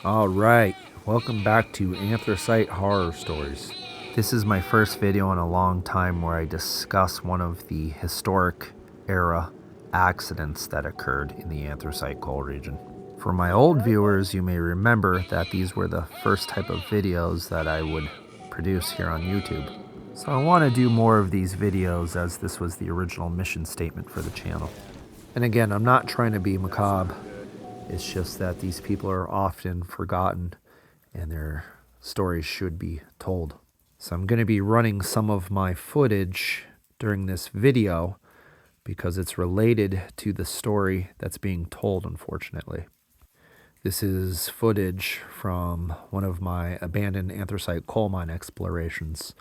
All right, welcome back to Anthracite Horror Stories. This is my first video in a long time where I discuss one of the historic era accidents that occurred in the Anthracite coal region. For my old viewers, you may remember that these were the first type of videos that I would produce here on YouTube. So I want to do more of these videos as this was the original mission statement for the channel. And again, I'm not trying to be macabre. It's just that these people are often forgotten and their stories should be told. So I'm going to be running some of my footage during this video because it's related to the story that's being told, unfortunately. This is footage from one of my abandoned anthracite coal mine explorations,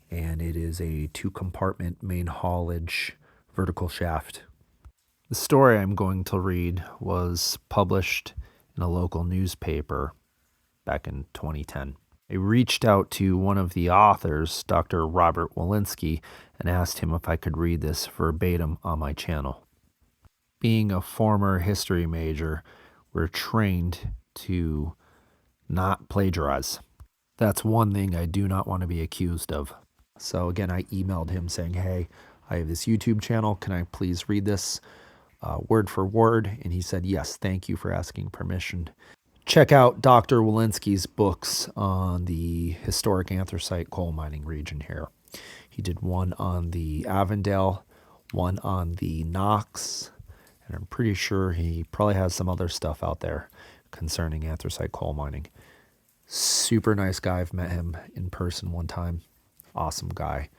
and it is a 2-compartment main haulage vertical shaft. The story I'm going to read was published in a local newspaper back in 2010. I reached out to one of the authors, Dr. Robert Walensky, and asked him if I could read this verbatim on my channel. Being a former history major, we're trained to not plagiarize. That's one thing I do not want to be accused of. So again, I emailed him saying, hey, I have this YouTube channel. Can I please read this word for word? And he said, yes, thank you for asking permission. Check out Dr. Walensky's books on the historic anthracite coal mining region here. He did one on the Avondale, one on the Knox, and I'm pretty sure he probably has some other stuff out there concerning anthracite coal mining. Super nice guy. I've met him in person one time. Awesome guy.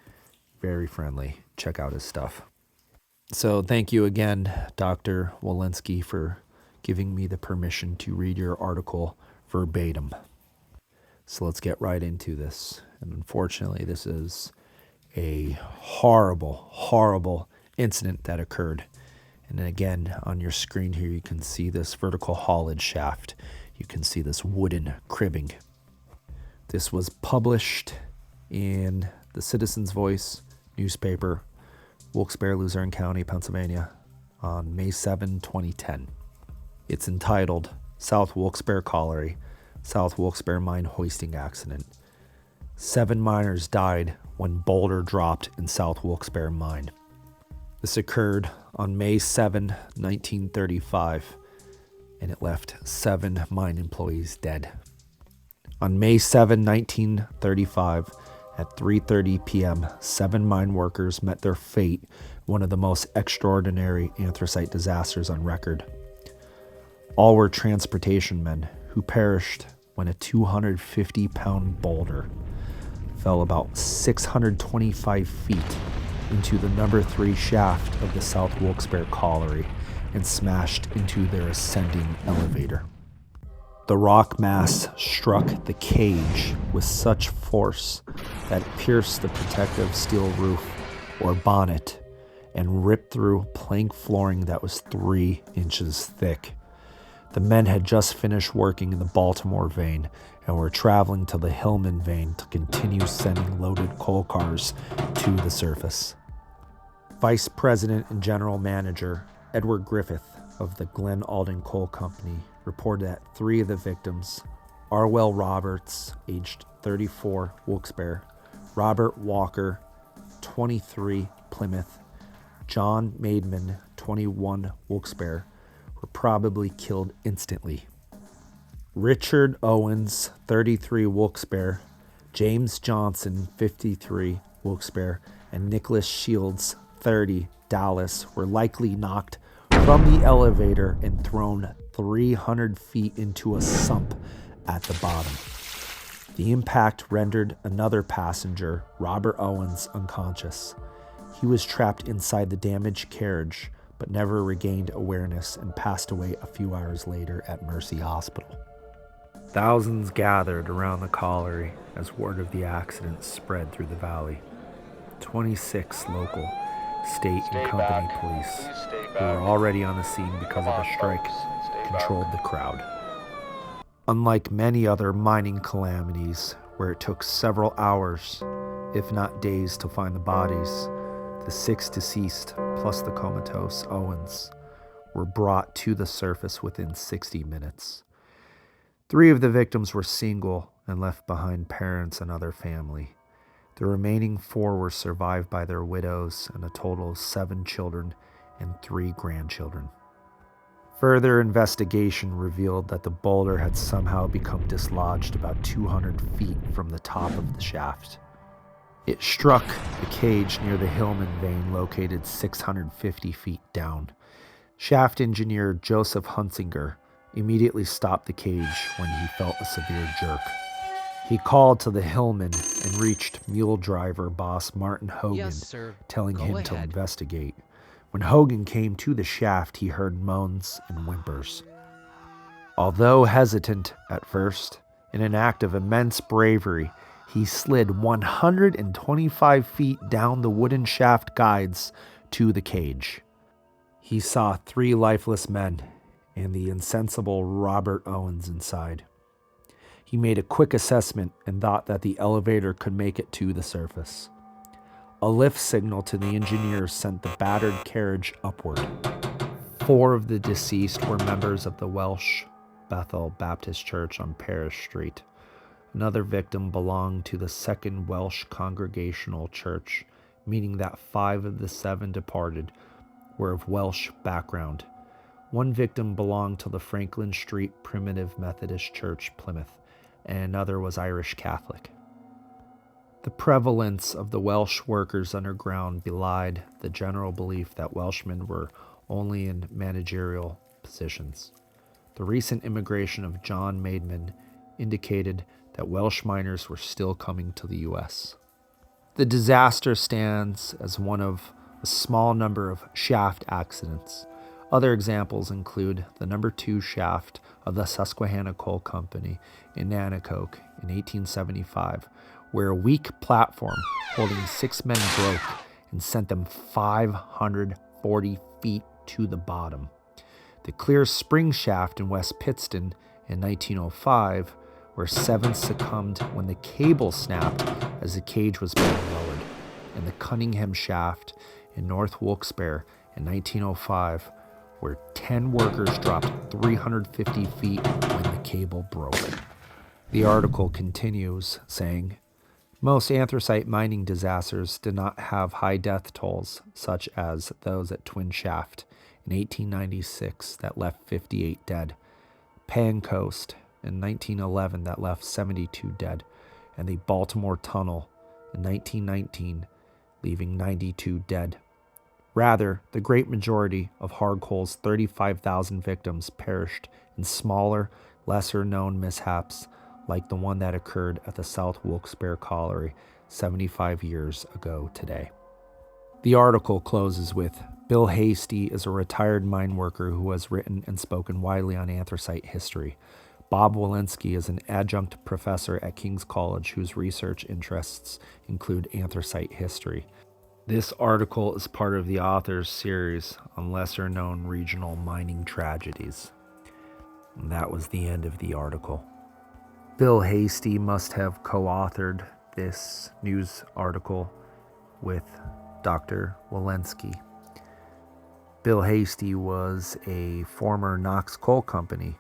Very friendly. Check out his stuff. So thank you again, Dr. Walensky, for giving me the permission to read your article verbatim. So let's get right into this. And unfortunately, this is a horrible, horrible incident that occurred. And then again, on your screen here, you can see this vertical haulage shaft. You can see this wooden cribbing. This was published in the Citizen's Voice newspaper, Wilkes-Barre, Luzerne County, Pennsylvania, on May 7, 2010. It's entitled South Wilkes-Barre Colliery, South Wilkes-Barre Mine Hoisting Accident. 7 miners died when boulder dropped in South Wilkes-Barre Mine. This occurred on May 7, 1935, and it left 7 mine employees dead. On May 7, 1935, at 3:30 p.m., 7 mine workers met their fate, one of the most extraordinary anthracite disasters on record. All were transportation men who perished when a 250-pound boulder fell about 625 feet into the number 3 shaft of the South Wilkes-Barre Colliery and smashed into their ascending elevator. The rock mass struck the cage with such force that it pierced the protective steel roof or bonnet and ripped through plank flooring that was 3 inches thick. The men had just finished working in the Baltimore vein and were traveling to the Hillman vein to continue sending loaded coal cars to the surface. Vice President and General Manager Edward Griffith of the Glen Alden Coal Company reported that 3 of the victims, Arwell Roberts, aged 34, Wilkes-Barre, Robert Walker, 23, Plymouth, John Maidman, 21, Wilkes-Barre, were probably killed instantly. Richard Owens, 33, Wilkes-Barre, James Johnson, 53, Wilkes-Barre, and Nicholas Shields, 30, Dallas, were likely knocked from the elevator and thrown 300 feet into a sump at the bottom. The impact rendered another passenger, Robert Owens, unconscious. He was trapped inside the damaged carriage, but never regained awareness and passed away a few hours later at Mercy Hospital. Thousands gathered around the colliery as word of the accident spread through the valley. 26 local, state, and company police, who were already on the scene because of a strike, controlled the crowd. Unlike many other mining calamities, where it took several hours, if not days, to find the bodies, the 6 deceased, plus the comatose Owens, were brought to the surface within 60 minutes. 3 of the victims were single and left behind parents and other family. The remaining 4 were survived by their widows and a total of 7 children and 3 grandchildren. Further investigation revealed that the boulder had somehow become dislodged about 200 feet from the top of the shaft. It struck the cage near the Hillman vein located 650 feet down. Shaft engineer Joseph Hunsinger immediately stopped the cage when he felt a severe jerk. He called to the Hillman and reached mule driver boss Martin Hogan, Yes, sir. telling Go him to ahead. investigate. When Hogan came to the shaft, he heard moans and whimpers. Although hesitant at first, in an act of immense bravery, he slid 125 feet down the wooden shaft guides to the cage. He saw 3 lifeless men and the insensible Robert Owens inside. He made a quick assessment and thought that the elevator could make it to the surface. A lift signal to the engineers sent the battered carriage upward. 4 of the deceased were members of the Welsh Bethel Baptist Church on Parish Street. Another victim belonged to the Second Welsh Congregational Church, meaning that 5 of the 7 departed were of Welsh background. 1 victim belonged to the Franklin Street Primitive Methodist Church, Plymouth, and another was Irish Catholic. The prevalence of the Welsh workers underground belied the general belief that Welshmen were only in managerial positions. The recent immigration of John Maidman indicated that Welsh miners were still coming to the U.S. The disaster stands as one of a small number of shaft accidents. Other examples include the number 2 shaft of the Susquehanna Coal Company in Nanticoke in 1875, where a weak platform holding 6 men broke and sent them 540 feet to the bottom. The Clear Spring shaft in West Pittston in 1905, where 7 succumbed when the cable snapped as the cage was being lowered, and the Cunningham shaft in North Wilkes-Barre in 1905, where 10 workers dropped 350 feet when the cable broke. The article continues saying, most anthracite mining disasters did not have high death tolls, such as those at Twin Shaft in 1896 that left 58 dead, Pan Coast in 1911 that left 72 dead, and the Baltimore Tunnel in 1919 leaving 92 dead. Rather, the great majority of hard coal's 35,000 victims perished in smaller, lesser-known mishaps like the one that occurred at the South Wilkes-Barre Colliery 75 years ago today. The article closes with, Bill Hasty is a retired mine worker who has written and spoken widely on anthracite history. Bob Walensky is an adjunct professor at King's College whose research interests include anthracite history. This article is part of the author's series on lesser-known regional mining tragedies. And that was the end of the article. Bill Hasty must have co-authored this news article with Dr. Walensky. Bill Hasty was a former Knox Coal Company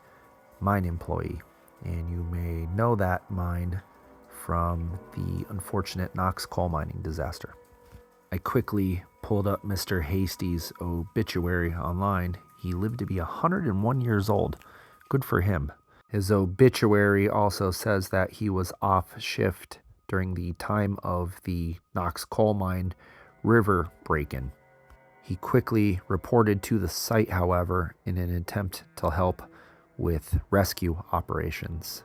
mine employee, and you may know that mine from the unfortunate Knox coal mining disaster. I quickly pulled up Mr. Hasty's obituary online. He lived to be 101 years old. Good for him. His obituary also says that he was off shift during the time of the Knox coal mine river break-in. He quickly reported to the site, however, in an attempt to help with rescue operations.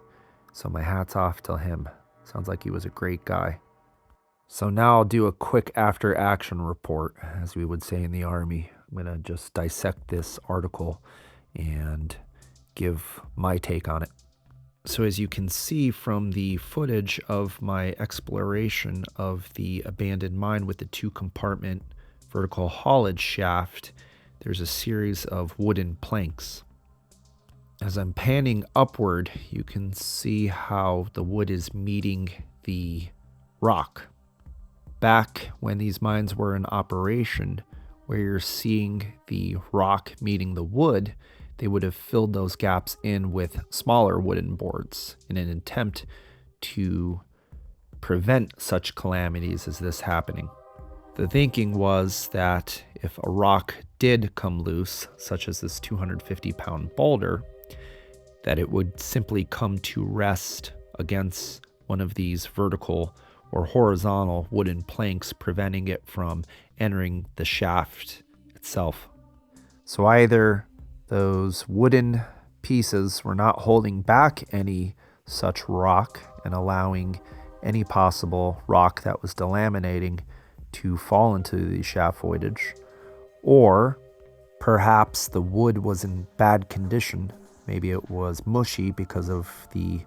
So my hat's off to him. Sounds like he was a great guy. So now I'll do a quick after-action report, as we would say in the Army. I'm going to just dissect this article and give my take on it. So as you can see from the footage of my exploration of the abandoned mine with the 2-compartment vertical haulage shaft, there's a series of wooden planks. As I'm panning upward, you can see how the wood is meeting the rock. Back when these mines were in operation, where you're seeing the rock meeting the wood, they would have filled those gaps in with smaller wooden boards in an attempt to prevent such calamities as this happening. The thinking was that if a rock did come loose, such as this 250-pound boulder, that it would simply come to rest against one of these vertical or horizontal wooden planks, preventing it from entering the shaft itself. So either those wooden pieces were not holding back any such rock and allowing any possible rock that was delaminating to fall into the shaft voidage, or perhaps the wood was in bad condition. Maybe it was mushy because of the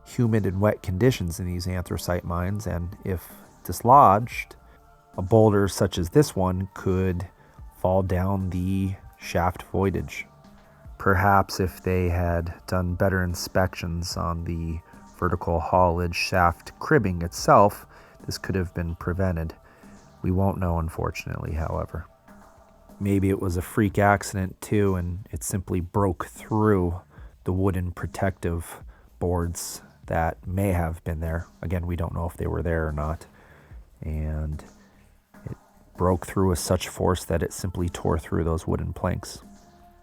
humid and wet conditions in these anthracite mines, and if dislodged, a boulder such as this one could fall down the shaft voidage. Perhaps if they had done better inspections on the vertical haulage shaft cribbing itself, this could have been prevented. We won't know, unfortunately, however. Maybe it was a freak accident too, and it simply broke through the wooden protective boards that may have been there. Again, we don't know if they were there or not. And it broke through with such force that it simply tore through those wooden planks.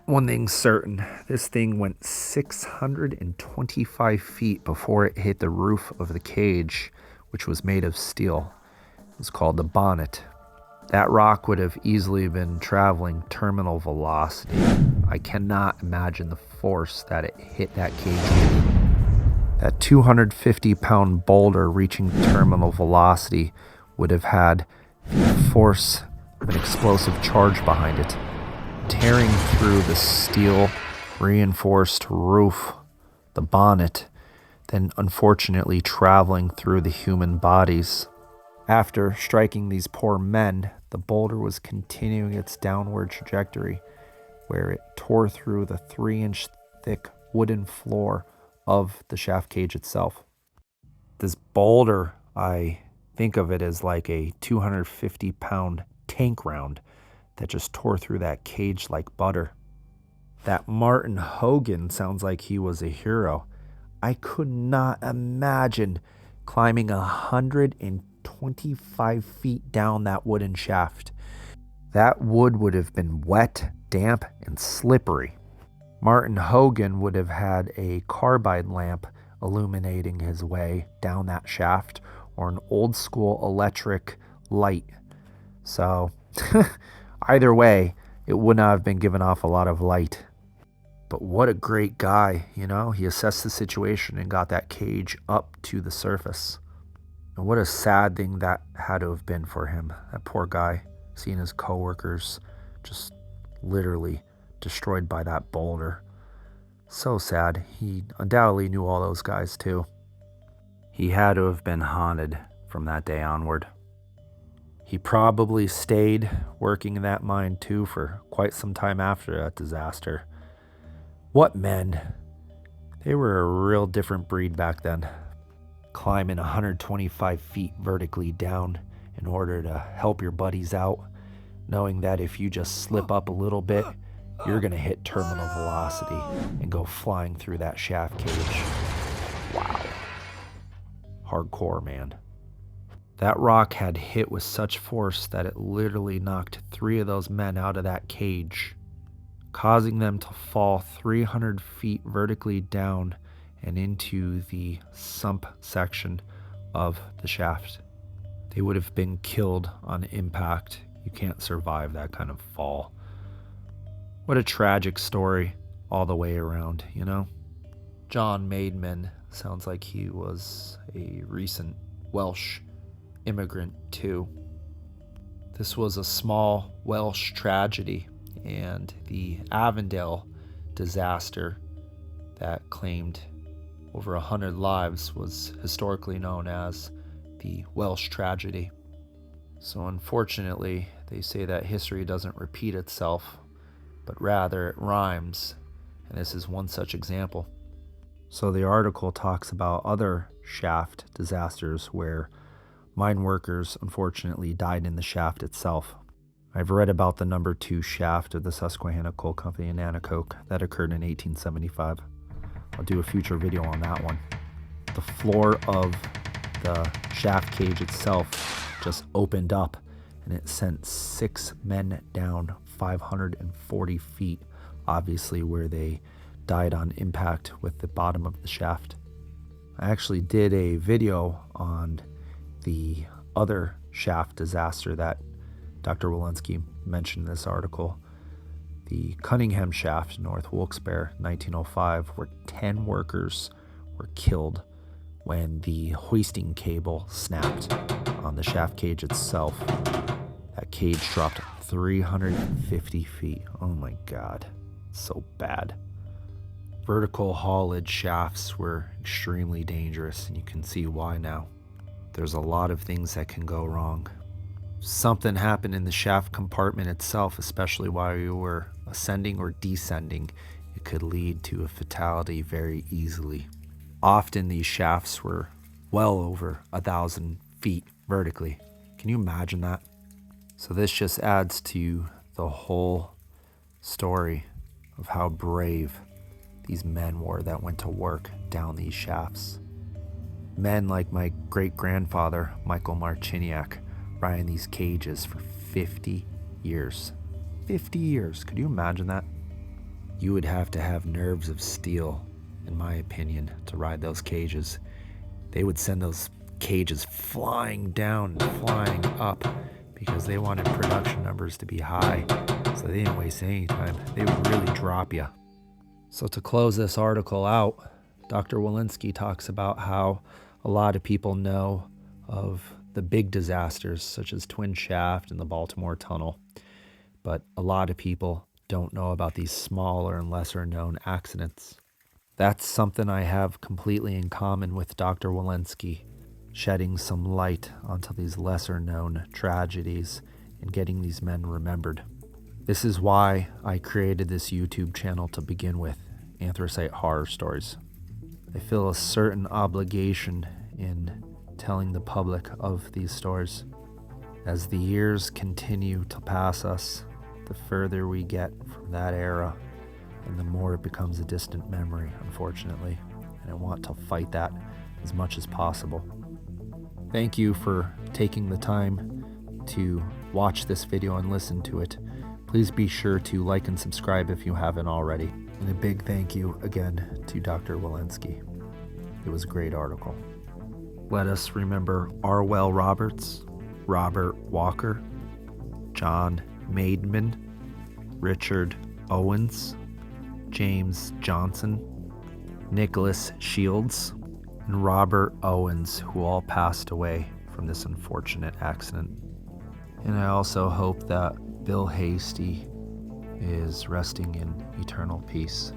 One thing's certain, this thing went 625 feet before it hit the roof of the cage, which was made of steel. It was called the bonnet. That rock would have easily been traveling terminal velocity. I cannot imagine the force that it hit that cage with. That 250-pound boulder reaching terminal velocity would have had the force of an explosive charge behind it, tearing through the steel reinforced roof, the bonnet, then unfortunately traveling through the human bodies. After striking these poor men, the boulder was continuing its downward trajectory, where it tore through the 3-inch thick wooden floor of the shaft cage itself. This boulder, I think of it as like a 250-pound tank round that just tore through that cage like butter. That Martin Hogan sounds like he was a hero. I could not imagine climbing 125 feet down that wooden shaft. That wood would have been wet, damp, and slippery. Martin Hogan would have had a carbide lamp illuminating his way down that shaft, or an old school electric light. So either way, it would not have been giving off a lot of light. But what a great guy, you know? He assessed the situation and got that cage up to the surface. And what a sad thing that had to have been for him. That poor guy, seeing his coworkers just literally destroyed by that boulder. So sad. He undoubtedly knew all those guys too. He had to have been haunted from that day onward. He probably stayed working in that mine too for quite some time after that disaster. What men! They were a real different breed back then. Climbing 125 feet vertically down in order to help your buddies out, knowing that if you just slip up a little bit, you're going to hit terminal velocity and go flying through that shaft cage. Wow. Hardcore, man. That rock had hit with such force that it literally knocked 3 of those men out of that cage, causing them to fall 300 feet vertically down and into the sump section of the shaft. They would have been killed on impact. You can't survive that kind of fall. What a tragic story all the way around, you know? John Maidman sounds like he was a recent Welsh immigrant too. This was a small Welsh tragedy, and the Avondale disaster that claimed over 100 lives was historically known as the Welsh tragedy. So unfortunately, they say that history doesn't repeat itself, but rather it rhymes, and this is one such example. So the article talks about other shaft disasters where mine workers unfortunately died in the shaft itself. I've read about the number 2 shaft of the Susquehanna Coal Company in Nanticoke that occurred in 1875. I'll do a future video on that one. The floor of the shaft cage itself just opened up, and it sent 6 men down 540 feet, obviously where they died on impact with the bottom of the shaft. I actually did a video on the other shaft disaster that Dr. Walensky mentioned in this article, the Cunningham shaft, North Wilkes-Barre, 1905, where 10 workers were killed when the hoisting cable snapped on the shaft cage itself. That cage dropped 350 feet. Oh my God, so bad. Vertical haulage shafts were extremely dangerous, and you can see why now. There's a lot of things that can go wrong. Something happened in the shaft compartment itself, especially while you were ascending or descending, it could lead to a fatality very easily. Often these shafts were well over 1,000 feet vertically. Can you imagine that? So this just adds to the whole story of how brave these men were that went to work down these shafts. Men like my great-grandfather, Michael Marciniak, riding these cages for 50 years. 50 years, could you imagine that? You would have to have nerves of steel, in my opinion, to ride those cages. They would send those cages flying down and flying up because they wanted production numbers to be high, so they didn't waste any time. They would really drop you. So to close this article out, Dr. Walensky talks about how a lot of people know of the big disasters such as Twin Shaft and the Baltimore Tunnel, but a lot of people don't know about these smaller and lesser known accidents. That's something I have completely in common with Dr. Walensky, shedding some light onto these lesser known tragedies and getting these men remembered. This is why I created this YouTube channel to begin with, Anthracite Horror Stories. I feel a certain obligation in telling the public of these stories. As the years continue to pass us, the further we get from that era, and the more it becomes a distant memory, unfortunately. And I want to fight that as much as possible. Thank you for taking the time to watch this video and listen to it. Please be sure to like and subscribe if you haven't already. And a big thank you again to Dr. Walensky. It was a great article. Let us remember Arwell Roberts, Robert Walker, John Maidman, Richard Owens, James Johnson, Nicholas Shields, and Robert Owens, who all passed away from this unfortunate accident. And I also hope that Bill Hasty is resting in eternal peace.